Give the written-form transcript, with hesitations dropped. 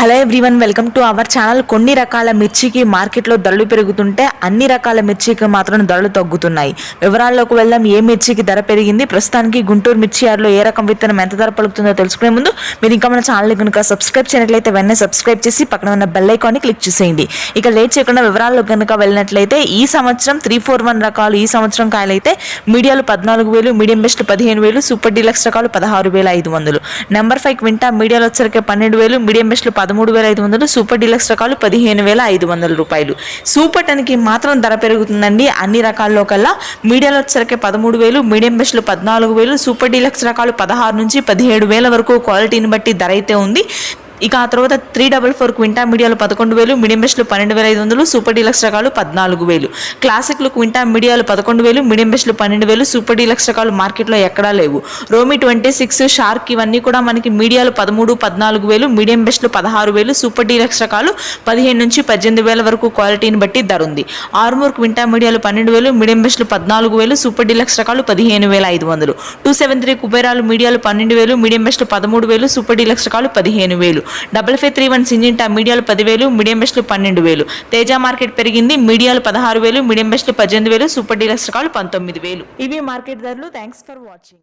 Hello everyone, welcome to our channel. కొన్ని రకాల మిర్చికి మార్కెట్లో ధరలు పెరుగుతుంటే అన్ని రకాల మిర్చికి మాత్రం ధరలు తగ్గుతున్నాయి. వివరాల్లోకి వెళ్దాం. ఏ మిర్చికి ధర పెరిగింది, ప్రస్తుతానికి గుంటూరు మిర్చి యార్డ్లో ఏ రకం విత్తనం ఎంత ధర పలుకుతుందో తెలుసుకునే ముందు మీరు ఇంకా మన ఛానల్ కనుక సబ్స్క్రైబ్ చేయనట్లయితే వెంటనే సబ్స్క్రైబ్ చేసి పక్కన ఉన్న బెల్ ఐకాన్ని క్లిక్ చేసేయండి. ఇక లేట్ చేయకుండా వివరాల్లో కనుక వెళ్ళినట్లయితే ఈ సంవత్సరం 341 రకాలు ఈ సంవత్సరం కాయలైతే మీడియాలు 14,000, మీడియం బెస్ట్ 15,000, సూపర్ డీలక్స్ రకాలు 16,500. నెంబర్ 5 క్వింటా మీడియాలు వచ్చరికి 12,000, మీడియం బెస్ట్ 13,500, సూపర్ డీలక్స్ రకాలు 15,500 రూపాయలు. సూపర్ టెన్కి మాత్రం ధర పెరుగుతుందండి. అన్ని రకాల్లో కల్లా మీడియాలో వచ్చరికి 13,000, మీడియం బెస్ట్లు 14,000, సూపర్ డీలక్స్ రకాలు 16 నుంచి 17,000 వరకు క్వాలిటీని బట్టి ధర అయితే ఉంది. ఇక ఆ తర్వాత 344 క్వింటా మీడియాలు 11,000, మీడియం బెస్ట్లు 12,500, సూపర్ డీలక్స్ రకాలు 14,000. క్లాసిక్లు క్వింటా మీడియాలు 11,000, మీడియం బెస్ట్లు 12,000, సూపర్ డీలక్స్ రకాలు మార్కెట్లో ఎక్కడా లేవు. రోమి 26, షార్క్ ఇవన్నీ కూడా మనకి మీడియాలు 13, 14,000, మీడియం బెస్ట్లు 16,000, సూపర్ డీలక్స్ రకాలు 15 నుంచి 18,000 వరకు క్వాలిటీని బట్టి ధర ఉంది. ఆర్మూర్ క్వింటా మీడియాలు 12,000, మీడియం బెస్ట్లు 14,000, సూపర్ డీలక్స్ రకాలు 15,500. 273 కుబేరాలు మీడియాలు 12,000, మీడియం బెస్ట్లు 13,000, సూపర్ డీలక్స్ రకాలు 15,000. 5531 సింజింటా మీడియాలు 10,000, మీడియం బెస్ట్లు 12,000. తేజ మార్కెట్ పెరిగింది. మీడియాలు 16,000, మీడియం బెస్ట్లు 18,000, సూపర్ డీలక్స్ రకాలు 19,000. ఇవి మార్కెట్ ధరలు. Thanks for watching.